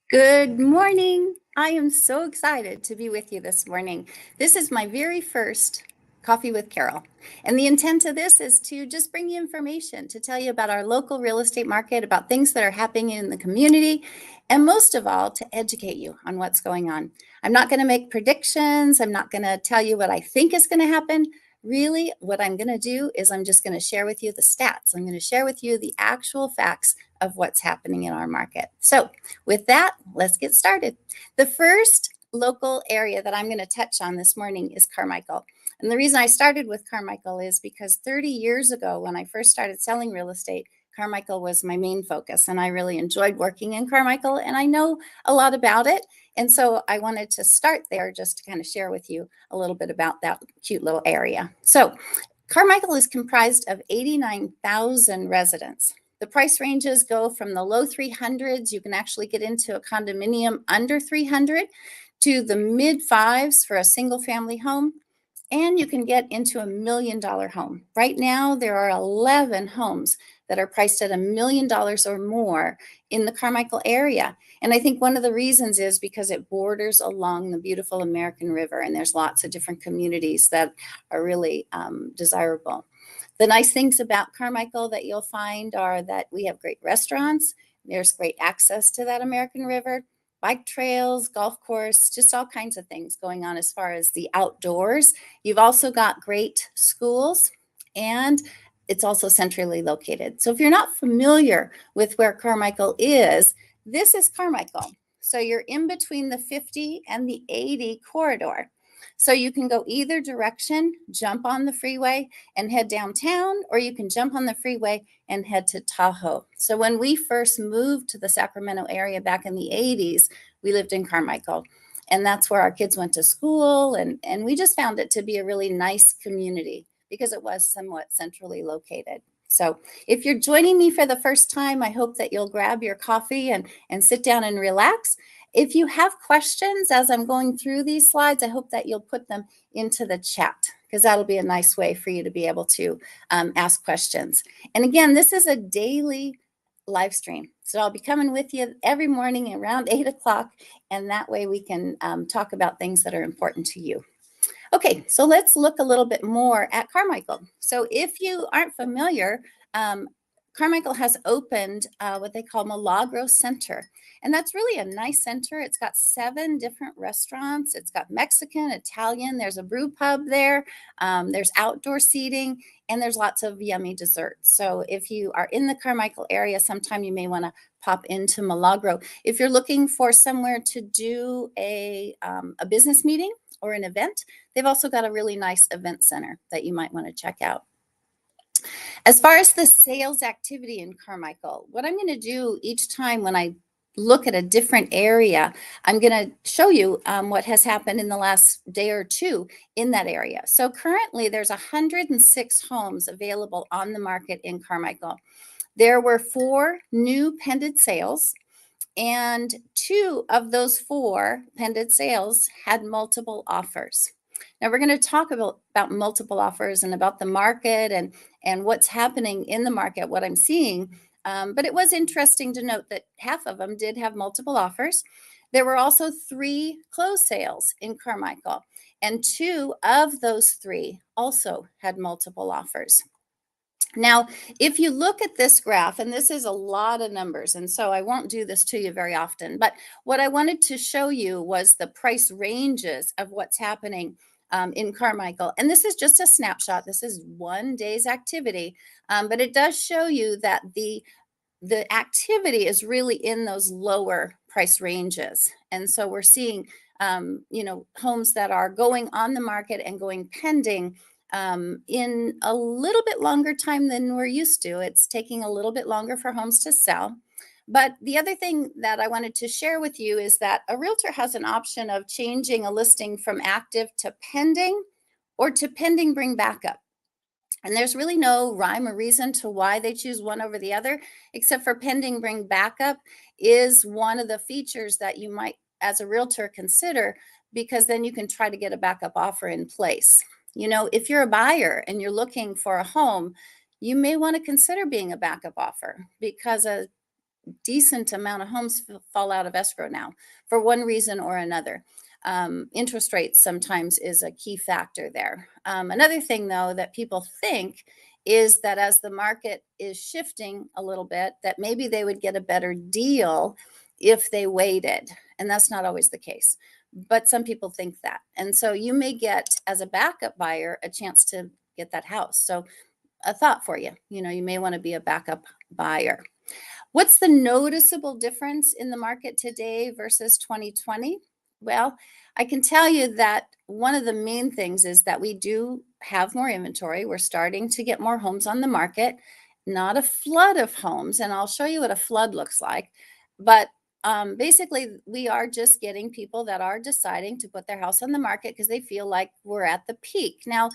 Good morning. I am so excited to be with you this morning. This is my very first Coffee with Carol. And the intent of this is to just bring you information, to tell you about our local real estate market, about things that are happening in the community, and most of all, to educate you on what's going on. I'm not going to make predictions. I'm not going to tell you what I think is going to happen. Really, what I'm going to do is I'm just going to share with you the stats. I'm going to share with you the actual facts of what's happening in our market. So, with that, let's get started. The first local area that I'm going to touch on this morning is Carmichael. And the reason I started with Carmichael is because 30 years ago, when I first started selling real estate, Carmichael was my main focus. And I really enjoyed working in Carmichael, and I know a lot about it. And so I wanted to start there just to kind of share with you a little bit about that cute little area. So Carmichael is comprised of 89,000 residents. The price ranges go from the low 300s. You can actually get into a condominium under 300 to the mid fives for a single family home. And you can get into $1 million home. Right now, there are 11 homes that are priced at $1 million or more in the Carmichael area. And I think one of the reasons is because it borders along the beautiful American River, and there's lots of different communities that are really desirable. The nice things about Carmichael that you'll find are that we have great restaurants. There's great access to that American River, bike trails, golf course, just all kinds of things going on as far as the outdoors. You've also got great schools, and it's also centrally located. So if you're not familiar with where Carmichael is, this is Carmichael. So you're in between the 50 and the 80 corridor. So you can go either direction, jump on the freeway and head downtown, or you can jump on the freeway and head to Tahoe. So when we first moved to the Sacramento area back in the 80s, we lived in Carmichael. And that's where our kids went to school. And we just found it to be a really nice community because it was somewhat centrally located. So if you're joining me for the first time, I hope that you'll grab your coffee and sit down and relax. If you have questions as I'm going through these slides, I hope that you'll put them into the chat, because that'll be a nice way for you to be able to ask questions. And again, this is a daily live stream. So I'll be coming with you every morning around 8 o'clock, and that way we can talk about things that are important to you. Okay, so let's look a little bit more at Carmichael. So if you aren't familiar, Carmichael has opened what they call Milagro Center. And that's really a nice center. It's got 7 different restaurants. It's got Mexican, Italian. There's a brew pub there. There's outdoor seating, and there's lots of yummy desserts. So if you are in the Carmichael area, sometime you may want to pop into Milagro. If you're looking for somewhere to do a business meeting or an event, they've also got a really nice event center that you might want to check out. As far as the sales activity in Carmichael, what I'm going to do each time when I look at a different area, I'm going to show you what has happened in the last day or two in that area. So currently there's 106 homes available on the market in Carmichael. There were 4 new pending sales, and 2 of those 4 pending sales had multiple offers. Now we're going to talk about multiple offers and about the market and what's happening in the market, what I'm seeing. But it was interesting to note that half of them did have multiple offers. There were also 3 closed sales in Carmichael, and 2 of those 3 also had multiple offers. Now, if you look at this graph, and this is a lot of numbers, and so I won't do this to you very often, but what I wanted to show you was the price ranges of what's happening in Carmichael. And this is just a snapshot. This is one day's activity, but it does show you that the activity is really in those lower price ranges. And so we're seeing, homes that are going on the market and going pending in a little bit longer time than we're used to. It's taking a little bit longer for homes to sell. But the other thing that I wanted to share with you is that a realtor has an option of changing a listing from active to pending, or to pending bring backup. And there's really no rhyme or reason to why they choose one over the other, except for pending bring backup is one of the features that you might, as a realtor, consider, because then you can try to get a backup offer in place. If you're a buyer and you're looking for a home, you may want to consider being a backup offer, because decent amount of homes fall out of escrow now for one reason or another. Interest rates sometimes is a key factor there. Another thing, though, that people think is that as the market is shifting a little bit, that maybe they would get a better deal if they waited. And that's not always the case. But some people think that. And so you may get, as a backup buyer, a chance to get that house. So a thought for you, you may want to be a backup buyer. What's the noticeable difference in the market today versus 2020? Well, I can tell you that one of the main things is that we do have more inventory. We're starting to get more homes on the market, not a flood of homes. And I'll show you what a flood looks like. But basically, we are just getting people that are deciding to put their house on the market because they feel like we're at the peak. Now,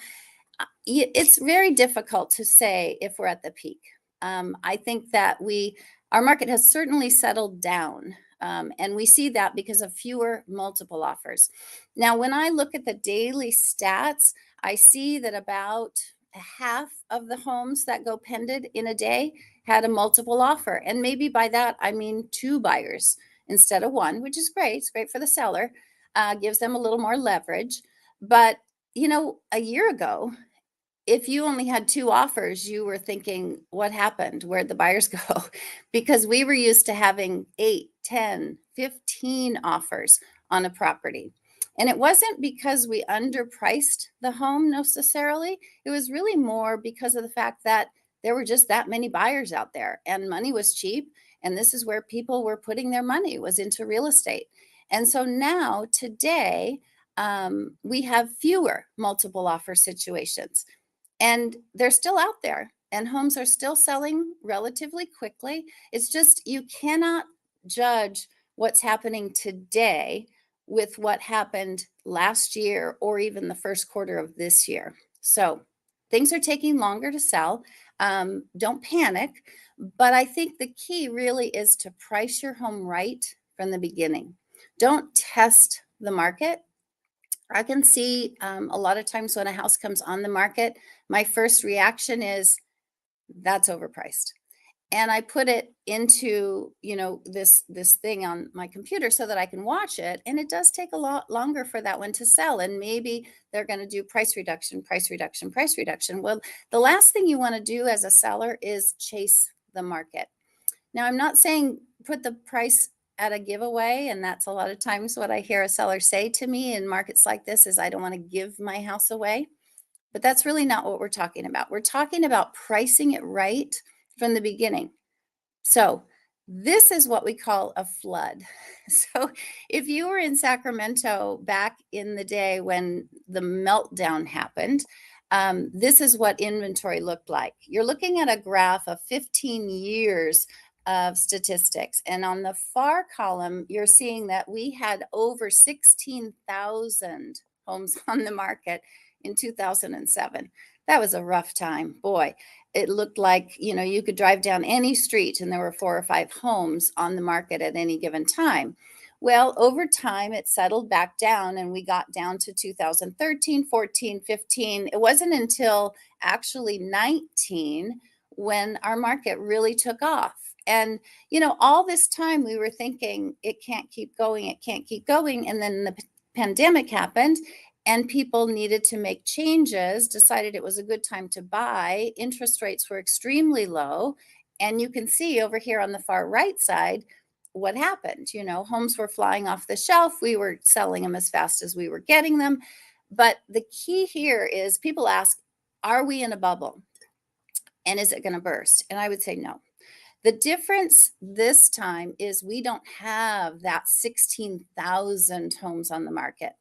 it's very difficult to say if we're at the peak. I think that our market has certainly settled down. And we see that because of fewer multiple offers. Now, when I look at the daily stats, I see that about half of the homes that go pended in a day had a multiple offer. And maybe by that, I mean 2 buyers instead of 1, which is great. It's great for the seller, gives them a little more leverage. But, a year ago, if you only had 2 offers, you were thinking, what happened? Where'd the buyers go? Because we were used to having 8, 10, 15 offers on a property. And it wasn't because we underpriced the home necessarily. It was really more because of the fact that there were just that many buyers out there and money was cheap. And this is where people were putting their money, was into real estate. And so now, today, we have fewer multiple offer situations. And they're still out there, and homes are still selling relatively quickly. It's just you cannot judge what's happening today with what happened last year or even the first quarter of this year. So things are taking longer to sell. Don't panic. But I think the key really is to price your home right from the beginning. Don't test the market. I can see a lot of times when a house comes on the market, my first reaction is, that's overpriced. And I put it into, this thing on my computer so that I can watch it. And it does take a lot longer for that one to sell. And maybe they're going to do price reduction, price reduction, price reduction. Well, the last thing you want to do as a seller is chase the market. Now, I'm not saying put the price at a giveaway, and that's a lot of times what I hear a seller say to me in markets like this is, I don't want to give my house away. But that's really not what we're talking about. We're talking about pricing it right from the beginning. So this is what we call a flood. So if you were in Sacramento back in the day when the meltdown happened, this is what inventory looked like. You're looking at a graph of 15 years of statistics. And on the far column, you're seeing that we had over 16,000 homes on the market in 2007. That was a rough time. Boy, it looked like, you could drive down any street and there were 4 or 5 homes on the market at any given time. Well, over time, it settled back down and we got down to 2013, 14, 15. It wasn't until actually 19 when our market really took off. And, all this time we were thinking it can't keep going, it can't keep going. And then the pandemic happened and people needed to make changes, decided it was a good time to buy. Interest rates were extremely low. And you can see over here on the far right side what happened. Homes were flying off the shelf. We were selling them as fast as we were getting them. But the key here is people ask, are we in a bubble? And is it going to burst? And I would say no. The difference this time is we don't have that 16,000 homes on the market.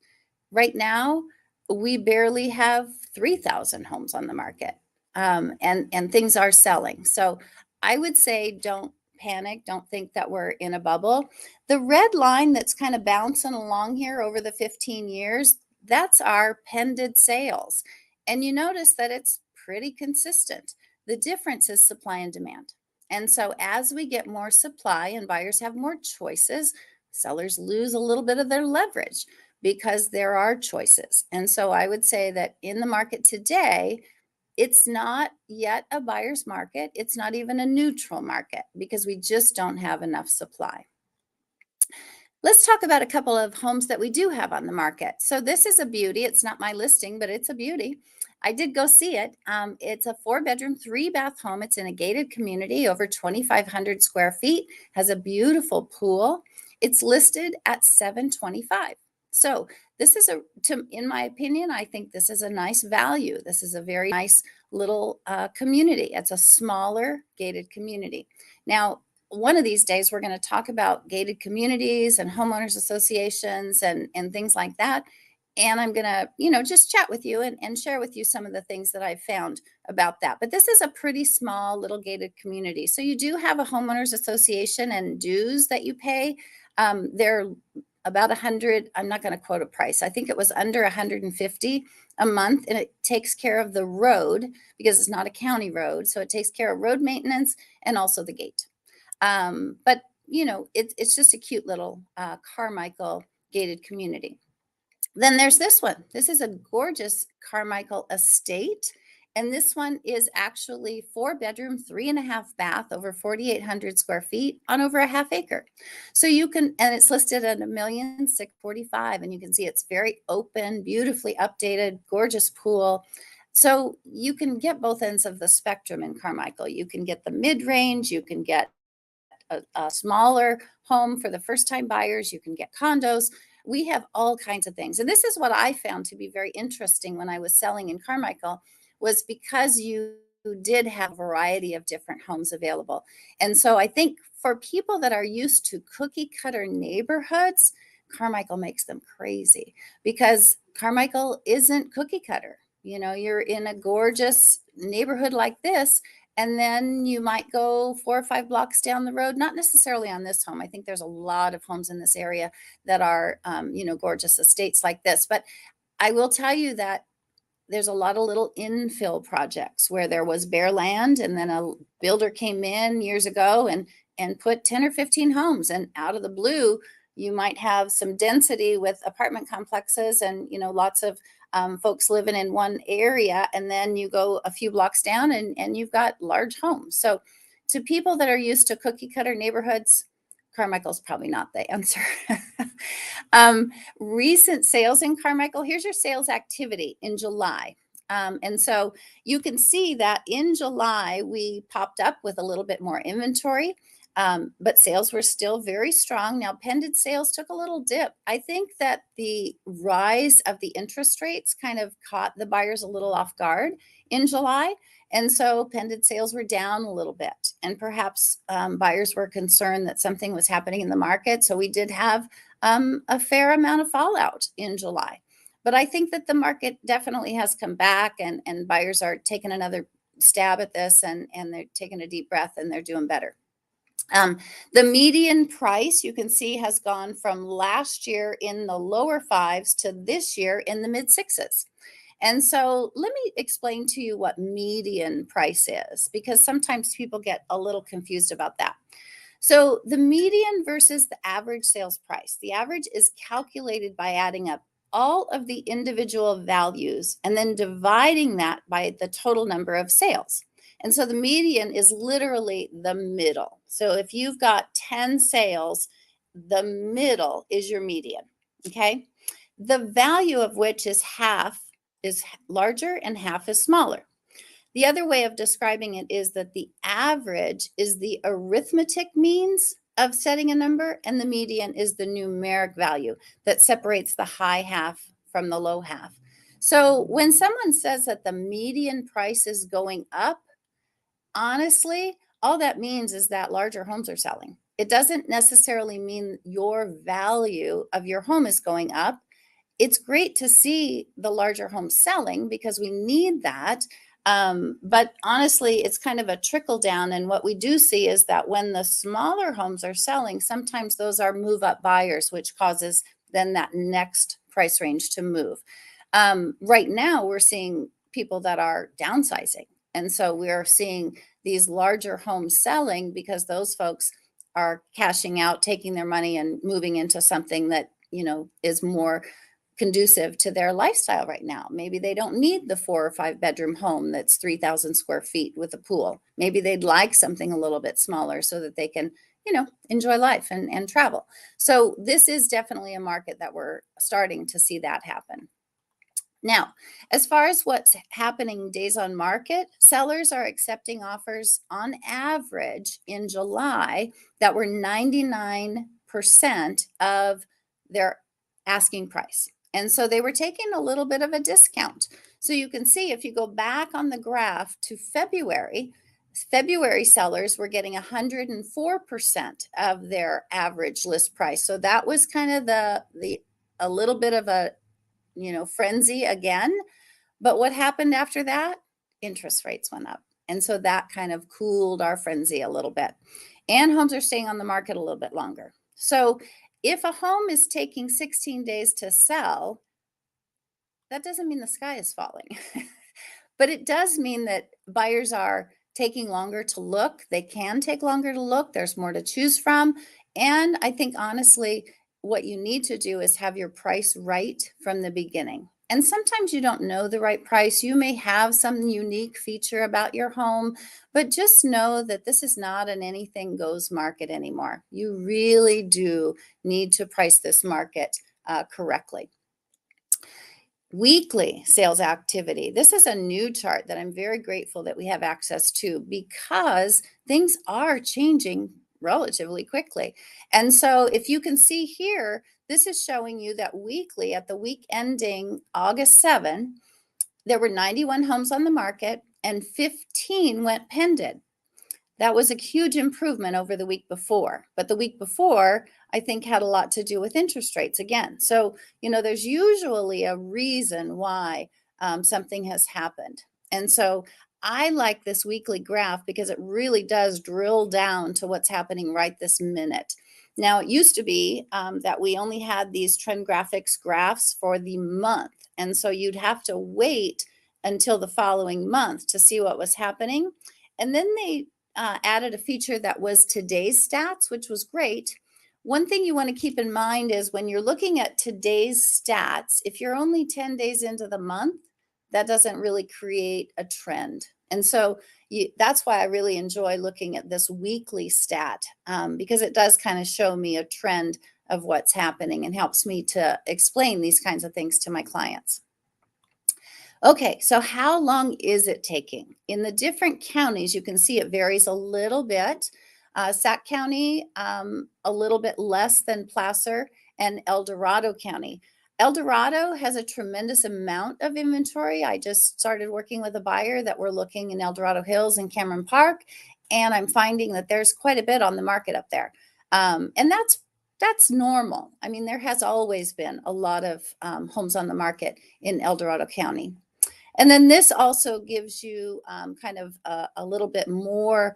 Right now, we barely have 3,000 homes on the market, and things are selling. So I would say don't panic. Don't think that we're in a bubble. The red line that's kind of bouncing along here over the 15 years, that's our pended sales. And you notice that it's pretty consistent. The difference is supply and demand. And so as we get more supply and buyers have more choices, sellers lose a little bit of their leverage because there are choices. And so I would say that in the market today, It's not yet a buyer's market. It's not even a neutral market because we just don't have enough supply. Let's talk about a couple of homes that we do have on the market. So this is a beauty. It's not my listing, but it's a beauty. I did go see it. It's a 4-bedroom, 3-bath home. It's in a gated community, over 2,500 square feet, has a beautiful pool. It's listed at $725. So this is in my opinion, I think this is a nice value. This is a very nice little community. It's a smaller gated community. Now, one of these days, we're going to talk about gated communities and homeowners associations and things like that. And I'm going to, just chat with you and share with you some of the things that I've found about that. But this is a pretty small little gated community. So you do have a homeowners association and dues that you pay. They're about 100. I'm not going to quote a price. I think it was under 150 a month, and it takes care of the road because it's not a county road. So it takes care of road maintenance and also the gate. But it's just a cute little Carmichael gated community. Then there's this one. This is a gorgeous Carmichael estate. And this one is actually 4-bedroom, 3.5-bath, over 4,800 square feet on over a half acre. So you can, and it's listed at $1,645,000. And you can see it's very open, beautifully updated, gorgeous pool. So you can get both ends of the spectrum in Carmichael. You can get the mid-range, you can get a smaller home for the first-time buyers, you can get condos. We have all kinds of things. And this is what I found to be very interesting when I was selling in Carmichael, was because you did have a variety of different homes available. And so I think for people that are used to cookie cutter neighborhoods, Carmichael makes them crazy because Carmichael isn't cookie cutter. You're in a gorgeous neighborhood like this, and then you might go 4 or 5 blocks down the road, not necessarily on this home. I think there's a lot of homes in this area that are, gorgeous estates like this. But I will tell you that there's a lot of little infill projects where there was bare land, and then a builder came in years ago and put 10 or 15 homes. And out of the blue, you might have some density with apartment complexes and, lots of folks living in one area, and then you go a few blocks down and you've got large homes. So to people that are used to cookie cutter neighborhoods, Carmichael's probably not the answer. Recent sales in Carmichael, here's your sales activity in July. And so you can see that in July, we popped up with a little bit more inventory. But sales were still very strong. Now, pended sales took a little dip. I think that the rise of the interest rates kind of caught the buyers a little off guard in July. And so pended sales were down a little bit. And perhaps buyers were concerned that something was happening in the market. So we did have a fair amount of fallout in July. But I think that the market definitely has come back, and buyers are taking another stab at this, and they're taking a deep breath, and they're doing better. The median price, you can see, has gone from last year in the lower 5s to this year in the mid 6s. And so let me explain to you what median price is, because sometimes people get a little confused about that. So the median versus the average sales price. The average is calculated by adding up all of the individual values and then dividing that by the total number of sales. And so the median is literally the middle. So if you've got 10 sales, the middle is your median, okay? The value of which is half is larger and half is smaller. The other way of describing it is that the average is the arithmetic means of setting a number, and the median is the numeric value that separates the high half from the low half. So when someone says that the median price is going up, honestly, all that means is that larger homes are selling. It doesn't necessarily mean your value of your home is going up. It's great to see the larger homes selling because we need that. But honestly, it's kind of a trickle down. And what we do see is that when the smaller homes are selling, sometimes those are move up buyers, which causes then that next price range to move. Right now, we're seeing people that are downsizing. And so we're seeing these larger homes selling because those folks are cashing out, taking their money and moving into something that, is more conducive to their lifestyle right now. Maybe they don't need the 4 or 5 bedroom home that's 3,000 square feet with a pool. Maybe they'd like something a little bit smaller so that they can, enjoy life and travel. So this is definitely a market that we're starting to see that happen. Now, as far as what's happening days on market, sellers are accepting offers on average in July that were 99% of their asking price. And so they were taking a little bit of a discount. So you can see if you go back on the graph to February sellers were getting 104% of their average list price. So that was kind of a little bit of a frenzy again. But what happened after that? Interest rates went up. And so that kind of cooled our frenzy a little bit. And homes are staying on the market a little bit longer. So if a home is taking 16 days to sell, that doesn't mean the sky is falling. But it does mean that buyers are taking longer to look. They can take longer to look. There's more to choose from. And I think honestly, what you need to do is have your price right from the beginning. And sometimes you don't know the right price. You may have some unique feature about your home, but just know that this is not an anything goes market anymore. You really do need to price this market correctly. Weekly sales activity. This is a new chart that I'm very grateful that we have access to because things are changing relatively quickly. And so if you can see here, this is showing you that weekly at the week ending August 7, there were 91 homes on the market and 15 went pending. That was a huge improvement over the week before. But the week before, I think, had a lot to do with interest rates again. So, there's usually a reason why something has happened. And so I like this weekly graph because it really does drill down to what's happening right this minute. Now, it used to be that we only had these trend graphics graphs for the month. And so you'd have to wait until the following month to see what was happening. And then they added a feature that was today's stats, which was great. One thing you want to keep in mind is when you're looking at today's stats, if you're only 10 days into the month, that doesn't really create a trend. And so that's why I really enjoy looking at this weekly stat because it does kind of show me a trend of what's happening and helps me to explain these kinds of things to my clients. Okay, so how long is it taking? In the different counties, you can see it varies a little bit. Sac County, a little bit less than Placer, and El Dorado County. El Dorado has a tremendous amount of inventory. I just started working with a buyer that we're looking in El Dorado Hills and Cameron Park, and I'm finding that there's quite a bit on the market up there. And that's normal. I mean, there has always been a lot of homes on the market in El Dorado County. And then this also gives you kind of a little bit more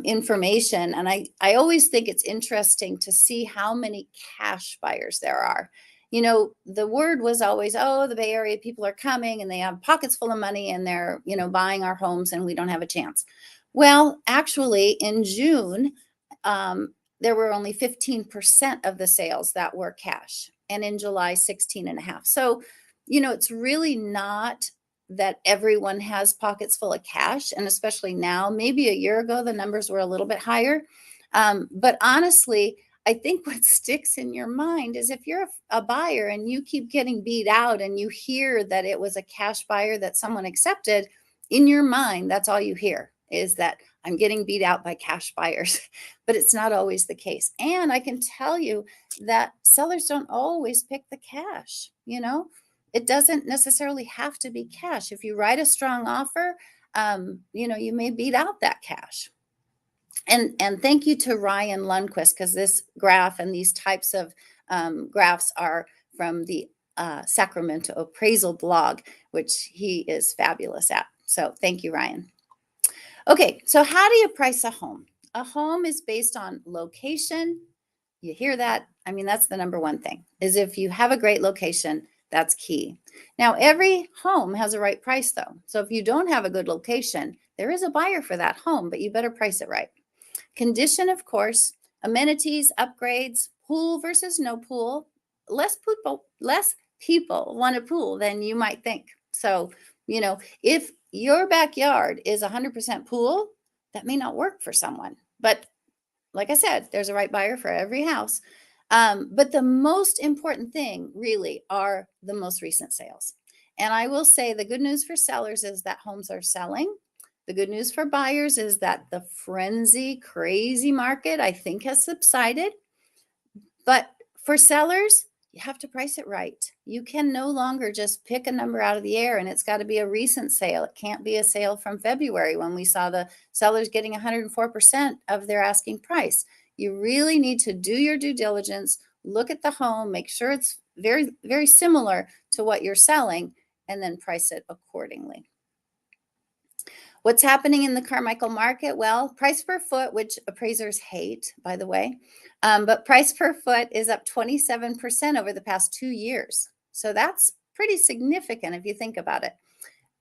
information. And I always think it's interesting to see how many cash buyers there are. The word was always, oh, the Bay Area people are coming and they have pockets full of money and they're, buying our homes and we don't have a chance. Well, actually, in June, there were only 15% of the sales that were cash. And in July, 16.5%. So, it's really not that everyone has pockets full of cash. And especially now, maybe a year ago, the numbers were a little bit higher. But honestly, I think what sticks in your mind is if you're a buyer and you keep getting beat out and you hear that it was a cash buyer that someone accepted, in your mind, that's all you hear is that I'm getting beat out by cash buyers. But it's not always the case. And I can tell you that sellers don't always pick the cash, It doesn't necessarily have to be cash. If you write a strong offer, you may beat out that cash. And thank you to Ryan Lundquist, because this graph and these types of graphs are from the Sacramento Appraisal blog, which he is fabulous at. So thank you, Ryan. Okay, so how do you price a home? A home is based on location. You hear that? I mean, that's the number one thing, is if you have a great location, that's key. Now, every home has a right price, though. So if you don't have a good location, there is a buyer for that home, but you better price it right. Condition, of course, amenities, upgrades, pool versus no pool, less people want a pool than you might think. So, if your backyard is 100% pool, that may not work for someone. But like I said, there's a right buyer for every house. But the most important thing really are the most recent sales. And I will say the good news for sellers is that homes are selling. The good news for buyers is that the frenzy, crazy market, I think, has subsided. But for sellers, you have to price it right. You can no longer just pick a number out of the air, and it's got to be a recent sale. It can't be a sale from February when we saw the sellers getting 104% of their asking price. You really need to do your due diligence, look at the home, make sure it's very, very similar to what you're selling, and then price it accordingly. What's happening in the Carmichael market? Well, price per foot, which appraisers hate, by the way, but price per foot is up 27% over the past 2 years. So that's pretty significant if you think about it.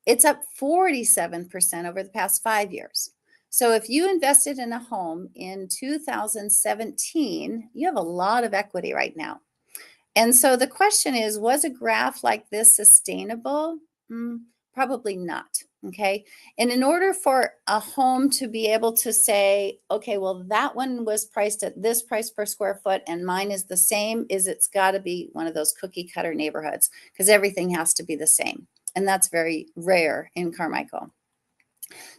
It's up 47% over the past 5 years. So if you invested in a home in 2017, you have a lot of equity right now. And so the question is, was a graph like this sustainable? Probably not. Okay. And in order for a home to be able to say, okay, well, that one was priced at this price per square foot and mine is the same, it's got to be one of those cookie cutter neighborhoods because everything has to be the same. And that's very rare in Carmichael.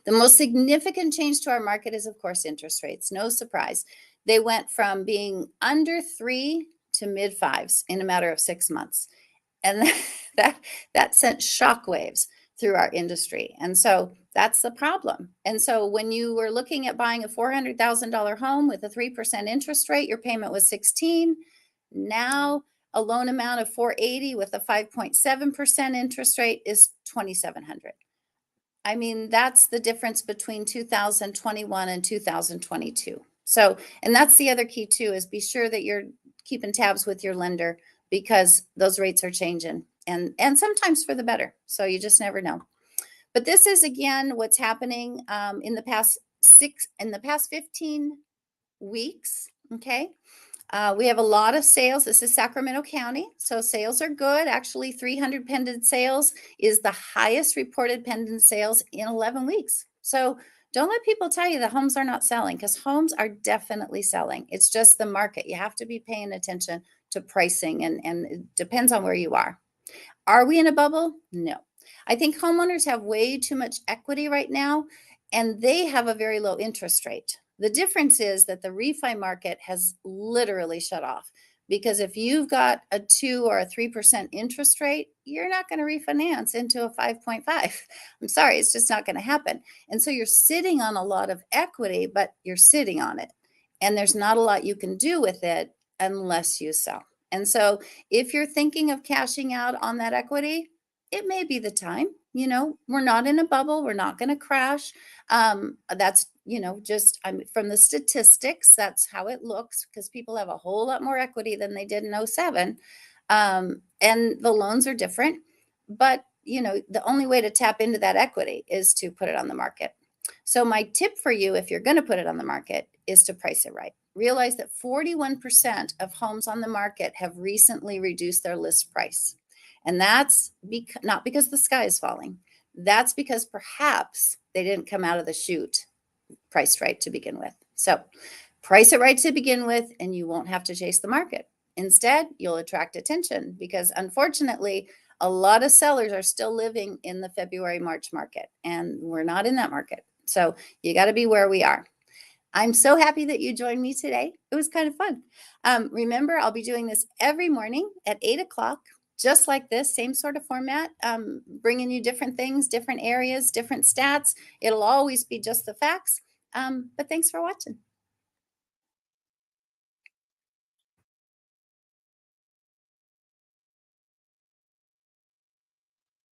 The most significant change to our market is, of course, interest rates. No surprise. They went from being under 3 to mid 5s in a matter of 6 months. And that sent shockwaves through our industry. And so that's the problem. And so when you were looking at buying a $400,000 home with a 3% interest rate, your payment was 16. Now a loan amount of 480 with a 5.7% interest rate is 2,700. I mean, that's the difference between 2021 and 2022. So, and that's the other key too, is be sure that you're keeping tabs with your lender because those rates are changing and sometimes for the better. So you just never know. But this is again what's happening in the past 15 weeks. Okay. We have a lot of sales. This is Sacramento County. So sales are good. Actually, 300 pending sales is the highest reported pending sales in 11 weeks. So don't let people tell you that homes are not selling because homes are definitely selling. It's just the market. You have to be paying attention to pricing and it depends on where you are. Are we in a bubble? No. I think homeowners have way too much equity right now and they have a very low interest rate. The difference is that the refi market has literally shut off because if you've got a 2 or a 3% interest rate, you're not going to refinance into a 5.5. I'm sorry, it's just not going to happen. And so you're sitting on a lot of equity, but you're sitting on it. And there's not a lot you can do with it unless you sell. And so if you're thinking of cashing out on that equity, it may be the time. We're not in a bubble. We're not going to crash. That's, just from the statistics, that's how it looks because people have a whole lot more equity than they did in 07. And the loans are different. But, the only way to tap into that equity is to put it on the market. So my tip for you, if you're going to put it on the market, is to price it right. Realize that 41% of homes on the market have recently reduced their list price. And that's not because the sky is falling. That's because perhaps they didn't come out of the chute priced right to begin with. So price it right to begin with, and you won't have to chase the market. Instead, you'll attract attention because unfortunately, a lot of sellers are still living in the February, March market, and we're not in that market. So you got to be where we are. I'm so happy that you joined me today. It was kind of fun. Remember, I'll be doing this every morning at 8 o'clock, just like this, same sort of format, bringing you different things, different areas, different stats. It'll always be just the facts. But thanks for watching.